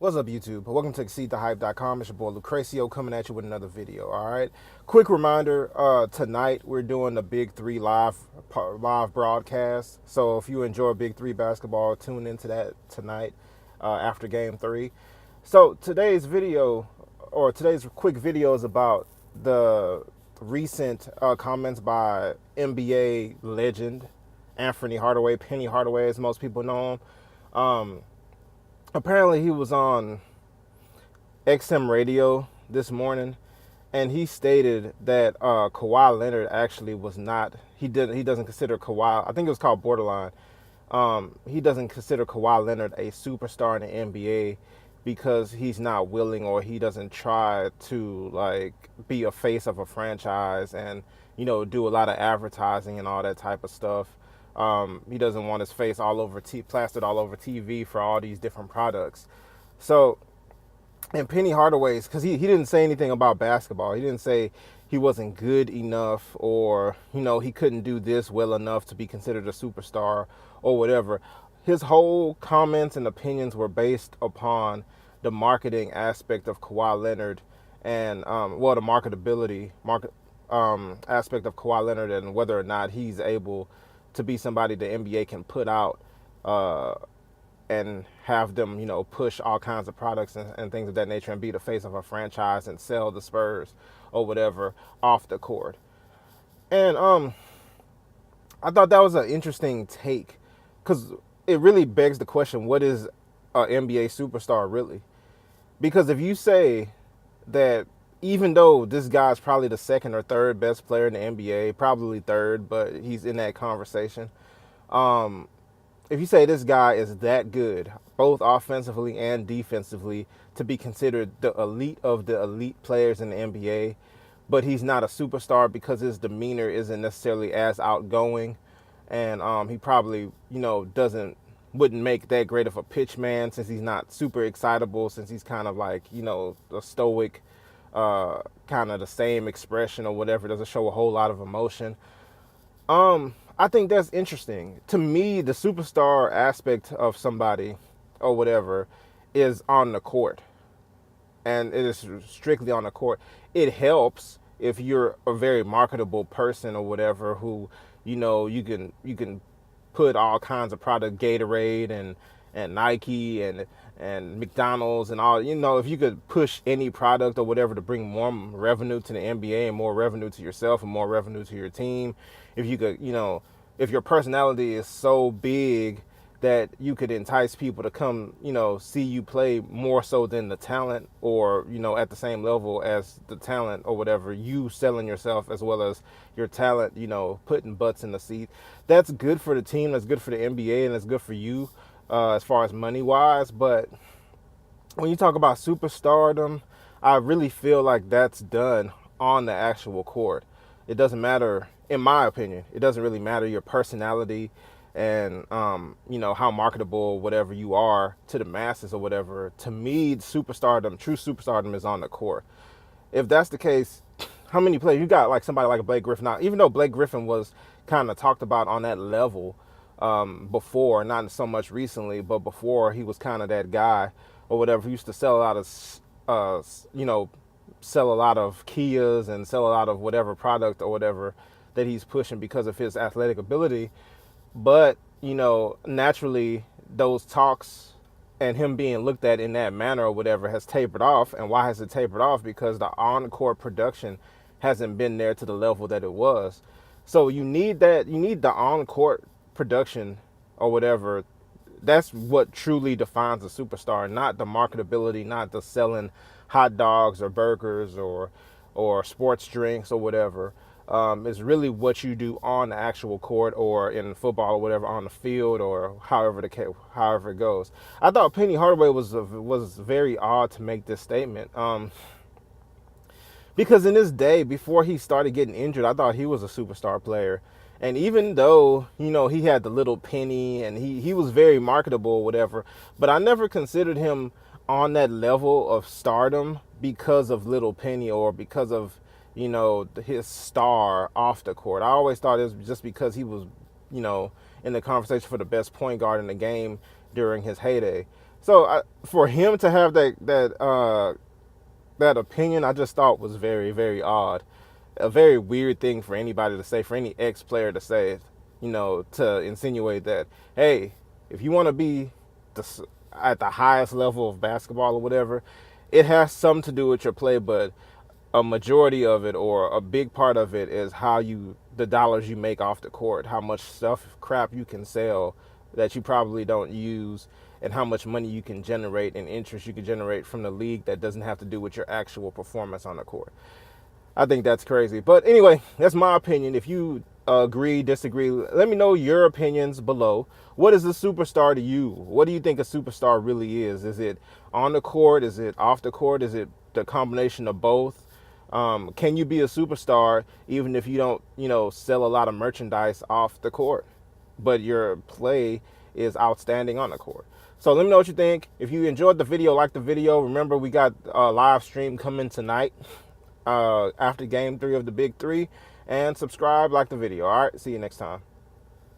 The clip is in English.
What's up, YouTube? Welcome to ExceedTheHype.com. It's your boy Lucrecio coming at you with another video. All right. Quick reminder: tonight we're doing the Big Three live broadcast. So if you enjoy Big Three basketball, tune into that tonight after Game 3. So today's quick video is about the recent comments by NBA legend Anthony Hardaway, Penny Hardaway, as most people know him. Apparently he was on XM radio this morning, and he stated that Kawhi Leonard actually was not. He doesn't consider Kawhi. I think it was called borderline. He doesn't consider Kawhi Leonard a superstar in the NBA because he's not willing, or he doesn't try to like be a face of a franchise and do a lot of advertising and all that type of stuff. He doesn't want his face plastered all over TV for all these different products. So, and Penny Hardaways, because he didn't say anything about basketball. He didn't say he wasn't good enough, or he couldn't do this well enough to be considered a superstar or whatever. His whole comments and opinions were based upon the marketing aspect of Kawhi Leonard and the marketability aspect of Kawhi Leonard, and whether or not he's able to be somebody the NBA can put out and have them, push all kinds of products and things of that nature and be the face of a franchise and sell the Spurs or whatever off the court. And I thought that was an interesting take, because it really begs the question, what is an NBA superstar really? Because if you say that even though this guy's probably the second or third best player in the NBA, probably third, but he's in that conversation. If you say this guy is that good, both offensively and defensively, to be considered the elite of the elite players in the NBA, but he's not a superstar because his demeanor isn't necessarily as outgoing, and he probably, wouldn't make that great of a pitch man, since he's not super excitable, since he's kind of like, a stoic, kind of the same expression or whatever, doesn't show a whole lot of emotion. I think that's interesting. To me, the superstar aspect of somebody or whatever is on the court, and it is strictly on the court. It helps if you're a very marketable person or whatever, who you can put all kinds of product, Gatorade and Nike and McDonald's and all, if you could push any product or whatever to bring more revenue to the NBA and more revenue to yourself and more revenue to your team, if you could, if your personality is so big that you could entice people to come, see you play more so than the talent, or, at the same level as the talent or whatever, you selling yourself as well as your talent, putting butts in the seat. That's good for the team, that's good for the NBA, and that's good for you as far as money wise. But when you talk about superstardom, I really feel like that's done on the actual court. It doesn't matter, in my opinion, it doesn't really matter your personality and how marketable whatever you are to the masses or whatever. To me, superstardom, true superstardom, is on the court. If that's the case, how many players you got, like somebody like Blake Griffin? Now, even though Blake Griffin was kind of talked about on that level before, not so much recently, but before, he was kind of that guy or whatever. He used to sell a lot of sell a lot of Kias and sell a lot of whatever product or whatever that he's pushing because of his athletic ability. But, naturally, those talks and him being looked at in that manner or whatever has tapered off. And why has it tapered off? Because the on-court production hasn't been there to the level that it was. So you need the on-court production or whatever. That's what truly defines a superstar, not the marketability, not the selling hot dogs or burgers or sports drinks or whatever. It's really what you do on the actual court, or in football or whatever, on the field, or however it goes. I thought Penny Hardaway was very odd to make this statement, because in this day, before he started getting injured, I thought he was a superstar player. And even though, he had the little penny and he was very marketable or whatever, but I never considered him on that level of stardom because of little penny, or because of his star off the court. I always thought it was just because he was, in the conversation for the best point guard in the game during his heyday. So for him to have that opinion, I just thought was very, very odd. A very weird thing for anybody to say, for any ex-player to say, to insinuate that, hey, if you want to be at the highest level of basketball or whatever, it has something to do with your play, but a majority of it, or a big part of it, is the dollars you make off the court, how much crap you can sell that you probably don't use, and how much money you can generate and interest you can generate from the league that doesn't have to do with your actual performance on the court. I think that's crazy. But anyway, that's my opinion. If you agree, disagree, let me know your opinions below. What is a superstar to you? What do you think a superstar really is? Is it on the court? Is it off the court? Is it the combination of both? Can you be a superstar even if you don't, sell a lot of merchandise off the court, but your play is outstanding on the court? So let me know what you think. If you enjoyed the video, like the video. Remember, we got a live stream coming tonight after game 3 of the Big 3. And subscribe, like the video. All right, see you next time.